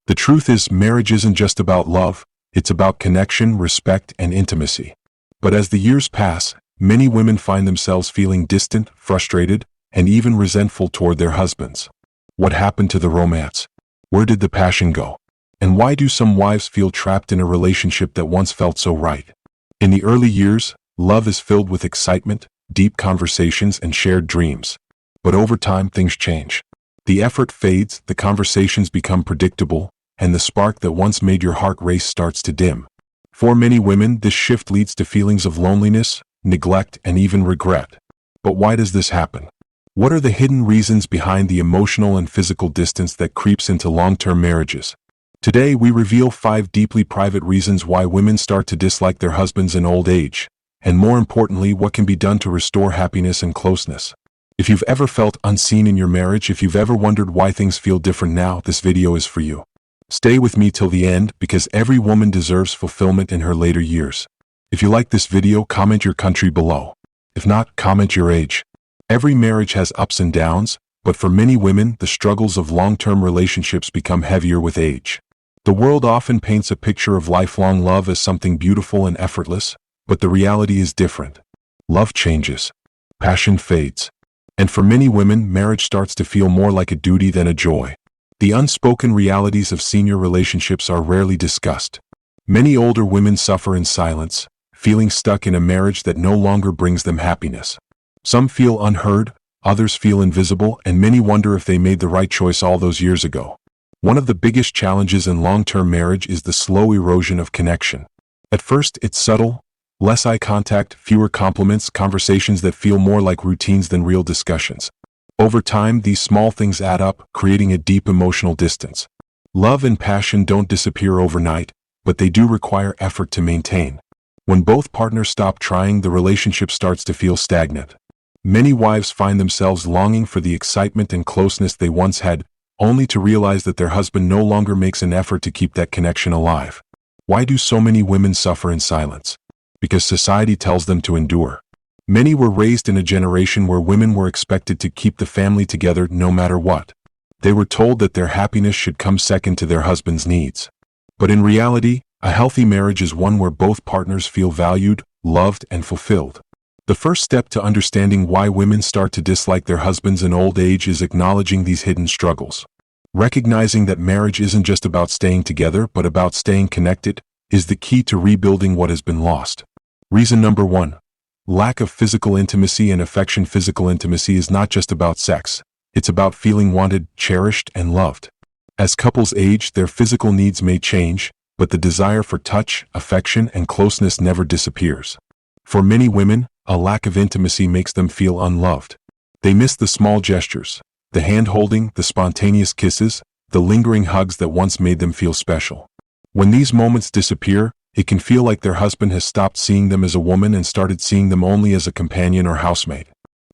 The truth is, marriage isn't just about love, it's about connection, respect, and intimacy. But as the years pass, many women find themselves feeling distant, frustrated, and even resentful toward their husbands. What happened to the romance? Where did the passion go? And why do some wives feel trapped in a relationship that once felt so right? In the early years, love is filled with excitement, deep conversations, and shared dreams. But over time, things change. The effort fades, the conversations become predictable, and the spark that once made your heart race starts to dim. For many women, this shift leads to feelings of loneliness, neglect, and even regret. But why does this happen? What are the hidden reasons behind the emotional and physical distance that creeps into long-term marriages? Today, we reveal 5 deeply private reasons why women start to dislike their husbands in old age, and more importantly, what can be done to restore happiness and closeness. If you've ever felt unseen in your marriage, if you've ever wondered why things feel different now, this video is for you. Stay with me till the end, because every woman deserves fulfillment in her later years. If you like this video, comment your country below. If not, comment your age. Every marriage has ups and downs, but for many women, the struggles of long-term relationships become heavier with age. The world often paints a picture of lifelong love as something beautiful and effortless, but the reality is different. Love changes. Passion fades. And for many women, marriage starts to feel more like a duty than a joy. The unspoken realities of senior relationships are rarely discussed. Many older women suffer in silence, feeling stuck in a marriage that no longer brings them happiness. Some feel unheard, others feel invisible, and many wonder if they made the right choice all those years ago. One of the biggest challenges in long-term marriage is the slow erosion of connection. At first, it's subtle. Less eye contact, fewer compliments, conversations that feel more like routines than real discussions. Over time, these small things add up, creating a deep emotional distance. Love and passion don't disappear overnight, but they do require effort to maintain. When both partners stop trying, the relationship starts to feel stagnant. Many wives find themselves longing for the excitement and closeness they once had, only to realize that their husband no longer makes an effort to keep that connection alive. Why do so many women suffer in silence? Because society tells them to endure. Many were raised in a generation where women were expected to keep the family together no matter what. They were told that their happiness should come second to their husband's needs. But in reality, a healthy marriage is one where both partners feel valued, loved, and fulfilled. The first step to understanding why women start to dislike their husbands in old age is acknowledging these hidden struggles. Recognizing that marriage isn't just about staying together, but about staying connected, is the key to rebuilding what has been lost. Reason number 1. Lack of physical intimacy and affection. Physical intimacy is not just about sex. It's about feeling wanted, cherished, and loved. As couples age, their physical needs may change, but the desire for touch, affection, and closeness never disappears. For many women, a lack of intimacy makes them feel unloved. They miss the small gestures, the hand-holding, the spontaneous kisses, the lingering hugs that once made them feel special. When these moments disappear, it can feel like their husband has stopped seeing them as a woman and started seeing them only as a companion or housemate.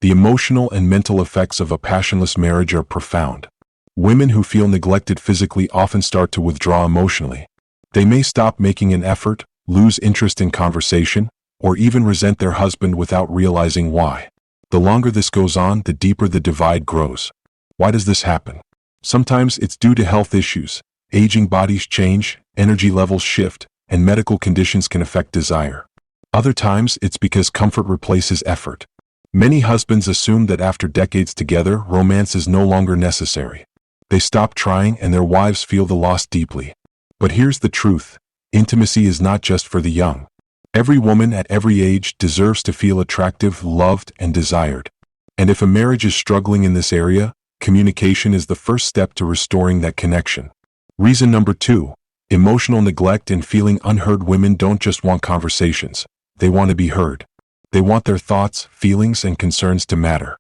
The emotional and mental effects of a passionless marriage are profound. Women who feel neglected physically often start to withdraw emotionally. They may stop making an effort, lose interest in conversation, or even resent their husband without realizing why. The longer this goes on, the deeper the divide grows. Why does this happen? Sometimes it's due to health issues. Aging bodies change, energy levels shift, and medical conditions can affect desire. Other times, it's because comfort replaces effort. Many husbands assume that after decades together, romance is no longer necessary. They stop trying and their wives feel the loss deeply. But here's the truth. Intimacy is not just for the young. Every woman at every age deserves to feel attractive, loved, and desired. And if a marriage is struggling in this area, communication is the first step to restoring that connection. Reason number 2. Emotional neglect and feeling unheard. Women don't just want conversations. They want to be heard. They want their thoughts, feelings, and concerns to matter.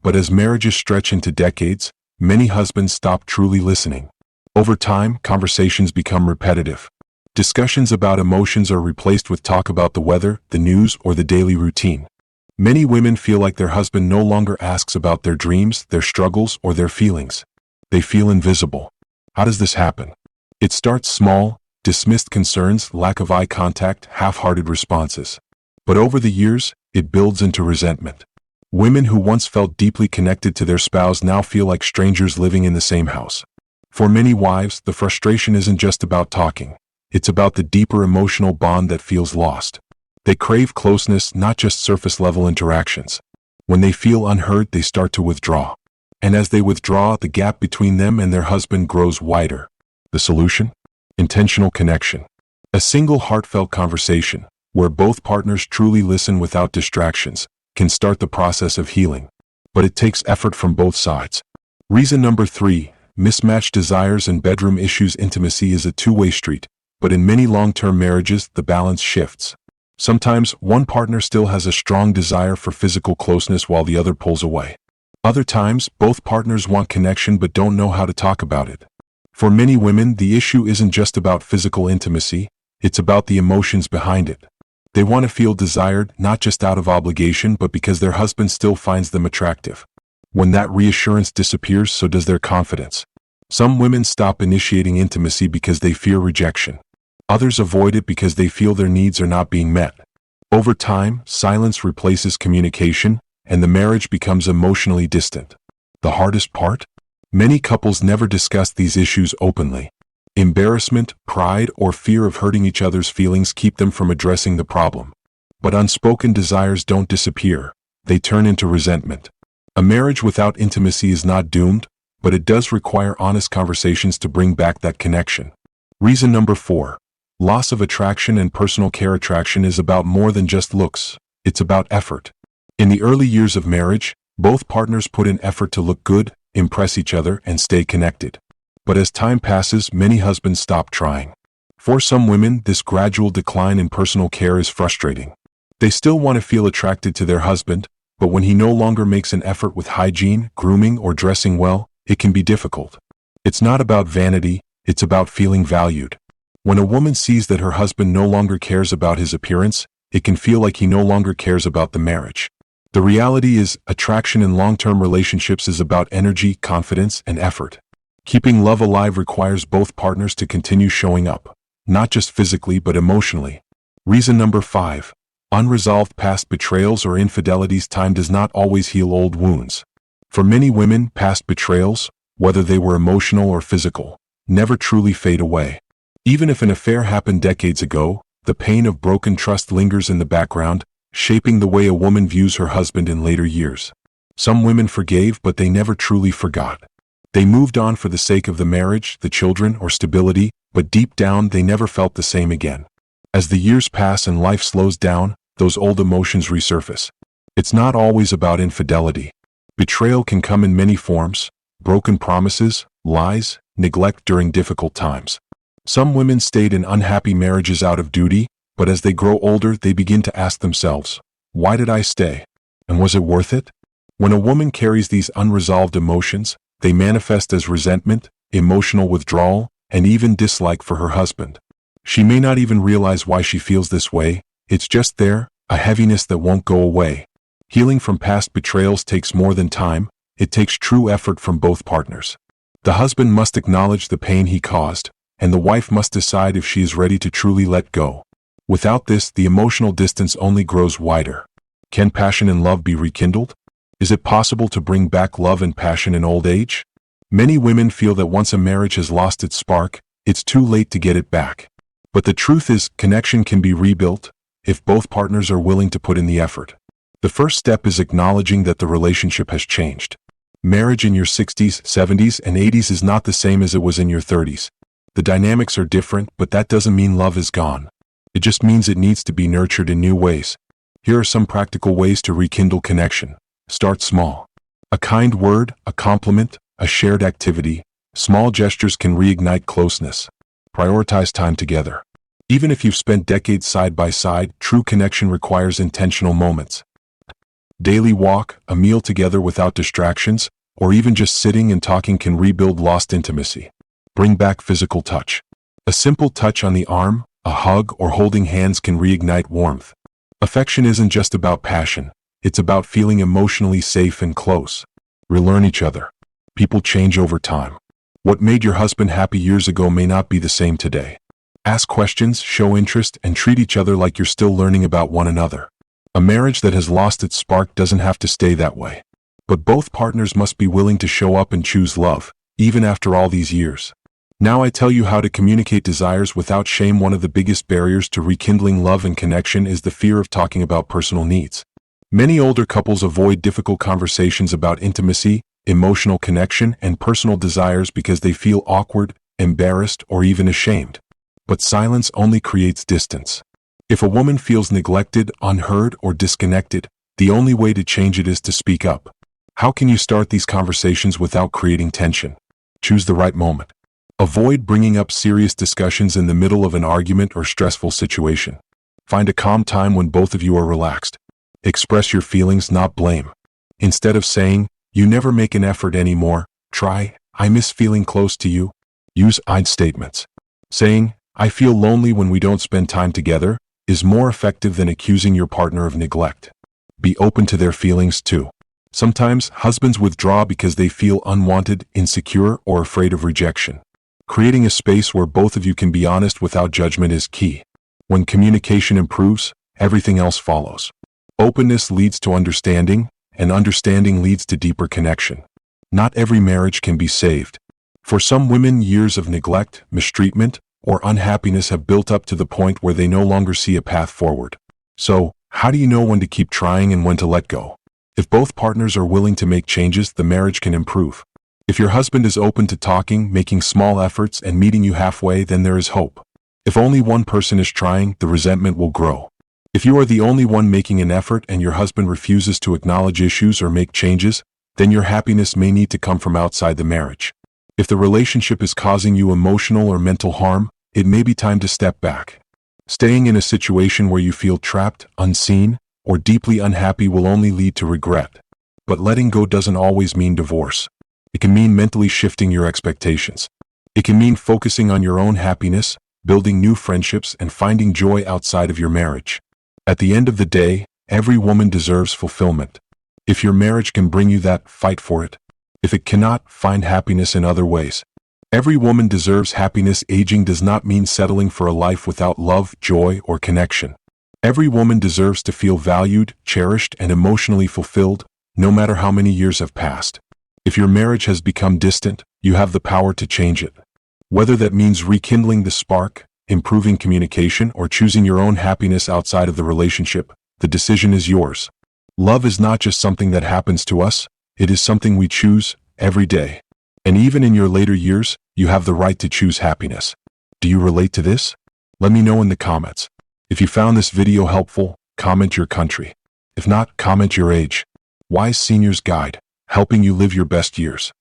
But as marriages stretch into decades, many husbands stop truly listening. Over time, conversations become repetitive. Discussions about emotions are replaced with talk about the weather, the news, or the daily routine. Many women feel like their husband no longer asks about their dreams, their struggles, or their feelings. They feel invisible. How does this happen? It starts small, dismissed concerns, lack of eye contact, half-hearted responses. But over the years, it builds into resentment. Women who once felt deeply connected to their spouse now feel like strangers living in the same house. For many wives, the frustration isn't just about talking. It's about the deeper emotional bond that feels lost. They crave closeness, not just surface-level interactions. When they feel unheard, they start to withdraw. And as they withdraw, the gap between them and their husband grows wider. The solution? Intentional connection. A single heartfelt conversation, where both partners truly listen without distractions, can start the process of healing. But it takes effort from both sides. Reason number 3, mismatched desires and bedroom issues. Intimacy is a two-way street, but in many long-term marriages, the balance shifts. Sometimes one partner still has a strong desire for physical closeness while the other pulls away. Other times, both partners want connection but don't know how to talk about it. For many women, the issue isn't just about physical intimacy, it's about the emotions behind it. They want to feel desired, not just out of obligation, but because their husband still finds them attractive. When that reassurance disappears, so does their confidence. Some women stop initiating intimacy because they fear rejection. Others avoid it because they feel their needs are not being met. Over time, silence replaces communication, and the marriage becomes emotionally distant. The hardest part? Many couples never discuss these issues openly. Embarrassment, pride, or fear of hurting each other's feelings keep them from addressing the problem. But unspoken desires don't disappear. They turn into resentment. A marriage without intimacy is not doomed, but it does require honest conversations to bring back that connection. Reason number 4. Loss of attraction and personal care. Attraction is about more than just looks. It's about effort. In the early years of marriage, both partners put in effort to look good, impress each other, and stay connected. But as time passes, many husbands stop trying. For some women, this gradual decline in personal care is frustrating. They still want to feel attracted to their husband, but when he no longer makes an effort with hygiene, grooming, or dressing well, it can be difficult. It's not about vanity, it's about feeling valued. When a woman sees that her husband no longer cares about his appearance, it can feel like he no longer cares about the marriage. The reality is, attraction in long-term relationships is about energy, confidence, and effort. Keeping love alive requires both partners to continue showing up, not just physically but emotionally. Reason number 5. Unresolved past betrayals or infidelities. Time does not always heal old wounds. For many women, past betrayals, whether they were emotional or physical, never truly fade away. Even if an affair happened decades ago, the pain of broken trust lingers in the background, shaping the way a woman views her husband in later years. Some women forgave, but they never truly forgot. They moved on for the sake of the marriage, the children, or stability, but deep down they never felt the same again. As the years pass and life slows down, those old emotions resurface. It's not always about infidelity. Betrayal can come in many forms: broken promises, lies, neglect during difficult times. Some women stayed in unhappy marriages out of duty, but as they grow older, they begin to ask themselves, why did I stay? And was it worth it? When a woman carries these unresolved emotions, they manifest as resentment, emotional withdrawal, and even dislike for her husband. She may not even realize why she feels this way. It's just there, a heaviness that won't go away. Healing from past betrayals takes more than time. It takes true effort from both partners. The husband must acknowledge the pain he caused, and the wife must decide if she is ready to truly let go. Without this, the emotional distance only grows wider. Can passion and love be rekindled? Is it possible to bring back love and passion in old age? Many women feel that once a marriage has lost its spark, it's too late to get it back. But the truth is, connection can be rebuilt if both partners are willing to put in the effort. The first step is acknowledging that the relationship has changed. Marriage in your 60s, 70s, and 80s is not the same as it was in your 30s. The dynamics are different, but that doesn't mean love is gone. It just means it needs to be nurtured in new ways. Here are some practical ways to rekindle connection. Start small. A kind word, a compliment, a shared activity, small gestures can reignite closeness. Prioritize time together. Even if you've spent decades side by side, true connection requires intentional moments. Daily walk, a meal together without distractions, or even just sitting and talking can rebuild lost intimacy. Bring back physical touch. A simple touch on the arm, a hug, or holding hands can reignite warmth. Affection isn't just about passion. It's about feeling emotionally safe and close. Relearn each other. People change over time. What made your husband happy years ago may not be the same today. Ask questions, show interest, and treat each other like you're still learning about one another. A marriage that has lost its spark doesn't have to stay that way. But both partners must be willing to show up and choose love, even after all these years. Now I tell you how to communicate desires without shame. One of the biggest barriers to rekindling love and connection is the fear of talking about personal needs. Many older couples avoid difficult conversations about intimacy, emotional connection, and personal desires because they feel awkward, embarrassed, or even ashamed. But silence only creates distance. If a woman feels neglected, unheard, or disconnected, the only way to change it is to speak up. How can you start these conversations without creating tension? Choose the right moment. Avoid bringing up serious discussions in the middle of an argument or stressful situation. Find a calm time when both of you are relaxed. Express your feelings, not blame. Instead of saying, "You never make an effort anymore," try, "I miss feeling close to you." Use I statements. Saying, "I feel lonely when we don't spend time together," is more effective than accusing your partner of neglect. Be open to their feelings too. Sometimes husbands withdraw because they feel unwanted, insecure, or afraid of rejection. Creating a space where both of you can be honest without judgment is key. When communication improves, everything else follows. Openness leads to understanding, and understanding leads to deeper connection. Not every marriage can be saved. For some women, years of neglect, mistreatment, or unhappiness have built up to the point where they no longer see a path forward. So, how do you know when to keep trying and when to let go? If both partners are willing to make changes, the marriage can improve. If your husband is open to talking, making small efforts, and meeting you halfway, then there is hope. If only one person is trying, the resentment will grow. If you are the only one making an effort and your husband refuses to acknowledge issues or make changes, then your happiness may need to come from outside the marriage. If the relationship is causing you emotional or mental harm, it may be time to step back. Staying in a situation where you feel trapped, unseen, or deeply unhappy will only lead to regret. But letting go doesn't always mean divorce. It can mean mentally shifting your expectations. It can mean focusing on your own happiness, building new friendships, and finding joy outside of your marriage. At the end of the day, every woman deserves fulfillment. If your marriage can bring you that, fight for it. If it cannot, find happiness in other ways. Every woman deserves happiness. Aging does not mean settling for a life without love, joy, or connection. Every woman deserves to feel valued, cherished, and emotionally fulfilled, no matter how many years have passed. If your marriage has become distant, you have the power to change it. Whether that means rekindling the spark, improving communication, or choosing your own happiness outside of the relationship, the decision is yours. Love is not just something that happens to us, it is something we choose every day. And even in your later years, you have the right to choose happiness. Do you relate to this? Let me know in the comments. If you found this video helpful, comment your country. If not, comment your age. Wise Senior's Guide, helping you live your best years.